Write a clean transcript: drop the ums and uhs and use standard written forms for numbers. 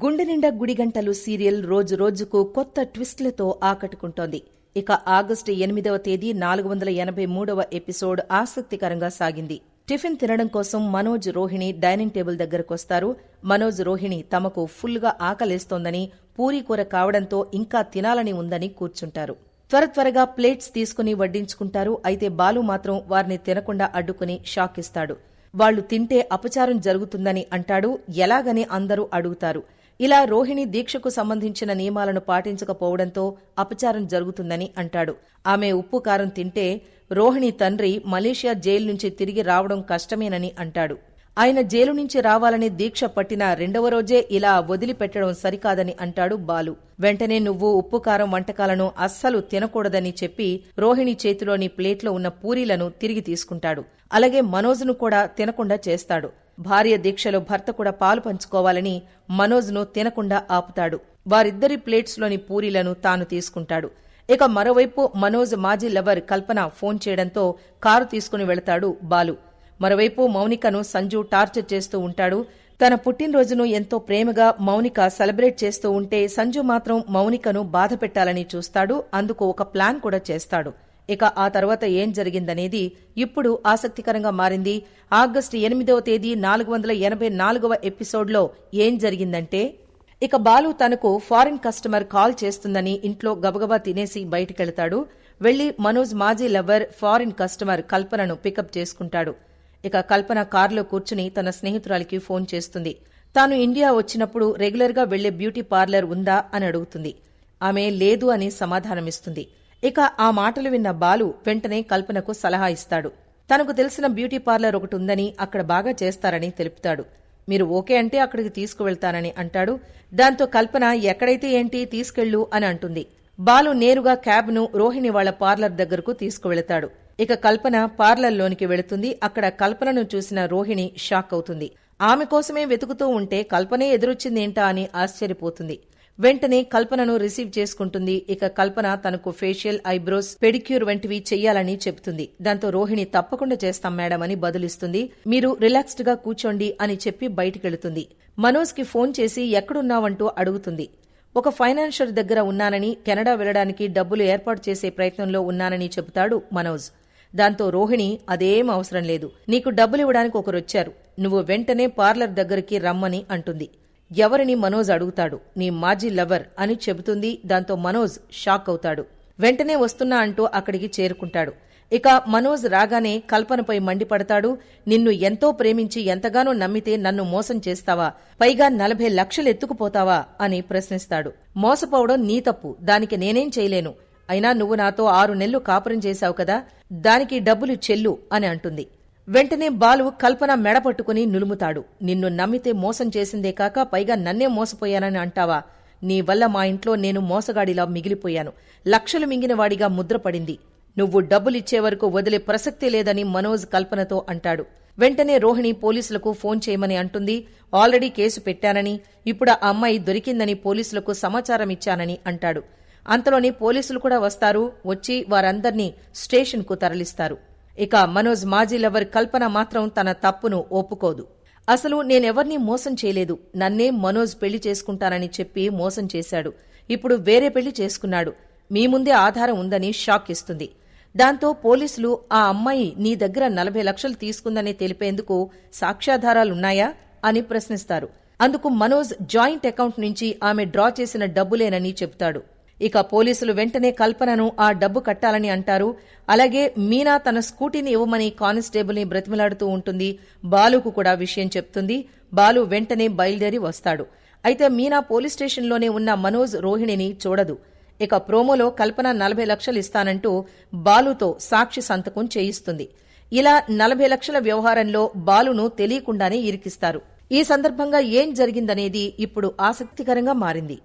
గుండె నిండా గుడిగంటలు సీరియల్ రోజు రోజుకు కొత్త ట్విస్టులతో ఆకట్టుకుంటోంది. ఇక ఆగస్టు 8వ తేదీ 483వ ఎపిసోడ్ ఆసక్తికరంగా సాగింది. టిఫిన్ తినడం కోసం మనోజ్, రోహిణి డైనింగ్ టేబుల్ దగ్గరకొస్తారు. మనోజ్, రోహిణి తమకు ఫుల్గా ఆకలేస్తోందని, పూరీ కూర కావడంతో ఇంకా తినాలని ఉందని కూర్చుంటారు. త్వరగా ప్లేట్స్ తీసుకుని వడ్డించుకుంటారు. అయితే బాలు మాత్రం వారిని తినకుండా అడ్డుకుని షాక్ ఇస్తాడు. వాళ్లు తింటే అపచారం జరుగుతుందని అంటాడు. ఎలాగని అందరూ అడుగుతారు. ఇలా రోహిణి దీక్షకు సంబంధించిన నియమాలను పాటించకపోవడంతో అపచారం జరుగుతుందని అంటాడు. ఆమె ఉప్పు కారం తింటే రోహిణి తండ్రి మలేషియా జైలు నుంచి తిరిగి రావడం కష్టమేనని అంటాడు. ఆయన జైలు నుంచి రావాలని దీక్ష పట్టిన 2వ రోజే ఇలా వదిలిపెట్టడం సరికాదని అంటాడు బాలు. వెంటనే నువ్వు ఉప్పు కారం వంటకాలను అస్సలు తినకూడదని చెప్పి రోహిణి చేతిలోని ప్లేట్లో ఉన్న పూరీలను తిరిగి తీసుకుంటాడు. అలాగే మనోజ్ను కూడా తినకుండా చేస్తాడు. భార్య దీక్షలో భర్త కూడా పాలు పంచుకోవాలని మనోజ్ను తినకుండా ఆపుతాడు. వారిద్దరి ప్లేట్స్లోని పూరీలను తాను తీసుకుంటాడు. ఇక మరోవైపు మనోజ్ మాజీ లవర్ కల్పన ఫోన్ చేయడంతో కారు తీసుకుని వెళతాడు బాలు. మరోవైపు మౌనికను సంజు టార్చర్ చేస్తూ ఉంటాడు. తన పుట్టినరోజును ఎంతో ప్రేమగా మౌనిక సెలబ్రేట్ చేస్తూ ఉంటే సంజు మాత్రం మౌనికను బాధ పెట్టాలని చూస్తాడు. అందుకు ఒక ప్లాన్ కూడా చేస్తాడు. ఇక ఆ తర్వాత ఏం జరిగిందనేది ఇప్పుడు ఆసక్తికరంగా మారింది. ఆగస్టు 8వ తేదీ 484వ ఎపిసోడ్లో ఏం జరిగిందంటే, ఇక బాలు తనకు ఫారిన్ కస్టమర్ కాల్ చేస్తుందని ఇంట్లో గబగబా తినేసి బయటికెళతాడు. వెళ్లి మనోజ్ మాజీ లవర్ ఫారిన్ కస్టమర్ కల్పనను పికప్ చేసుకుంటాడు. ఇక కల్పన కారులో కూర్చుని తన స్నేహితురాలికి ఫోన్ చేస్తుంది. తాను ఇండియా వచ్చినప్పుడు రెగ్యులర్గా వెళ్లే బ్యూటీ పార్లర్ ఉందా అని అడుగుతుంది. ఆమె లేదు అని సమాధానమిస్తుంది. ఇక ఆ మాటలు విన్న బాలు వెంటనే కల్పనకు సలహా ఇస్తాడు. తనకు తెలిసిన బ్యూటీ పార్లర్ ఒకటి ఉందని, అక్కడ బాగా చేస్తారని తెలుపుతాడు. మీరు ఓకే అంటే అక్కడికి తీసుకువెళ్తానని అంటాడు. దాంతో కల్పన ఎక్కడైతే ఏంటి తీసుకెళ్ళు అని అంటుంది. బాలు నేరుగా క్యాబ్ను రోహిణి వాళ్ల పార్లర్ దగ్గరకు తీసుకువెళతాడు. ఇక కల్పన పార్లర్లోనికి వెళుతుంది. అక్కడ కల్పనను చూసిన రోహిణి షాక్ అవుతుంది. ఆమె కోసమే వెతుకుతూ ఉంటే కల్పనే ఎదురొచ్చిందేంటా అని ఆశ్చర్యపోతుంది. వెంటనే కల్పనను రిసీవ్ చేసుకుంటుంది. ఇక కల్పన తనకు ఫేషియల్, ఐబ్రోస్, పెడిక్యూర్ వంటివి చెయ్యాలని చెప్తుంది. దాంతో రోహిణి తప్పకుండా చేస్తాం మేడం అని బదులిస్తుంది. మీరు రిలాక్స్డ్ గా కూర్చోండి అని చెప్పి బయటికెళుతుంది. మనోజ్ కి ఫోన్ చేసి ఎక్కడున్నావంటూ అడుగుతుంది. ఒక ఫైనాన్షియర్ దగ్గర ఉన్నానని, కెనడా వెళ్లడానికి డబ్బులు ఏర్పాటు చేసే ప్రయత్నంలో ఉన్నానని చెబుతాడు మనోజ్. దాంతో రోహిణి అదేం అవసరం లేదు, నీకు డబ్బులివ్వడానికి ఒకరొచ్చారు, నువ్వు వెంటనే పార్లర్ దగ్గరికి రమ్మని అంటుంది. ఎవరిని మనోజ్ అడుగుతాడు. నీ మాజీ లవర్ అని చెబుతుంది. దాంతో మనోజ్ షాక్ అవుతాడు. వెంటనే వస్తున్నా అంటూ అక్కడికి చేరుకుంటాడు. ఇక మనోజ్ రాగానే కల్పనపై మండిపడతాడు. నిన్ను ఎంతో ప్రేమించి ఎంతగానో నమ్మితే నన్ను మోసం చేస్తావా, పైగా 40 లక్షలు ఎత్తుకుపోతావా అని ప్రశ్నిస్తాడు. మోసపోవడం నీ తప్పు, దానికి నేనేం చేయలేను. అయినా నువ్వు నాతో 6 నెలలు కాపురం చేశావు కదా, దానికి డబ్బులు చెల్లు అని అంటుంది. వెంటనే బాలు కల్పన మెడపట్టుకుని నులుముతాడు. నిన్ను నమ్మితే మోసం చేసిందే కాక పైగా నన్నే మోసపోయానని అంటావా? నీ వల్ల మా ఇంట్లో నేను మోసగాడిలా మిగిలిపోయాను. లక్షలు మింగిన వాడిగా ముద్రపడింది. నువ్వు డబ్బులిచ్చే వరకు వదిలే ప్రసక్తి లేదని మనోజ్ కల్పనతో అంటాడు. వెంటనే రోహిణి పోలీసులకు ఫోన్ చేయమని అంటుంది. ఆల్రెడీ కేసు పెట్టానని, ఇప్పుడు ఆ అమ్మాయి దొరికిందని పోలీసులకు సమాచారం ఇచ్చానని అంటాడు. అంతలోనే పోలీసులు కూడా వస్తారు. వచ్చి వారందర్నీ స్టేషన్కు తరలిస్తారు. ఇక మనోజ్ మాజీ లవర్ కల్పన మాత్రం తన తప్పును ఒప్పుకోదు. అసలు నేనెవర్నీ మోసం చేయలేదు, నన్నే మనోజ్ పెళ్లి చేసుకుంటానని చెప్పి మోసం చేశాడు. ఇప్పుడు వేరే పెళ్లి చేసుకున్నాడు, మీ ముందే ఆధారం ఉందని షాక్ ఇస్తుంది. దాంతో పోలీసులు ఆ అమ్మాయి నీ దగ్గర 40 లక్షలు తీసుకుందని తెలిపేందుకు సాక్ష్యాధారాలున్నాయా అని ప్రశ్నిస్తారు. అందుకు మనోజ్ జాయింట్ అకౌంట్ నుంచి ఆమె డ్రా చేసిన డబ్బులేనని చెబుతాడు. ఇక పోలీసులు వెంటనే కల్పనను ఆ డబ్బు కట్టాలని అంటారు. అలాగే మీనా తన స్కూటీని ఇవ్వమని కానిస్టేబుల్ ని బ్రతిమలాడుతూ ఉంటుంది. బాలుకు కూడా విషయం చెప్తుంది. బాలు వెంటనే బయలుదేరి వస్తాడు. అయితే మీనా పోలీస్ స్టేషన్లోనే ఉన్న మనోజ్, రోహిణిని చూడదు. ఇక ప్రోమోలో కల్పన 40 లక్షలు ఇస్తానంటూ బాలుతో సాక్షి సంతకం చేయిస్తుంది. ఇలా 40 లక్షల వ్యవహారంలో బాలును తెలియకుండానే ఇరికిస్తారు. ఈ సందర్భంగా ఏం జరిగిందనేది ఇప్పుడు ఆసక్తికరంగా మారింది.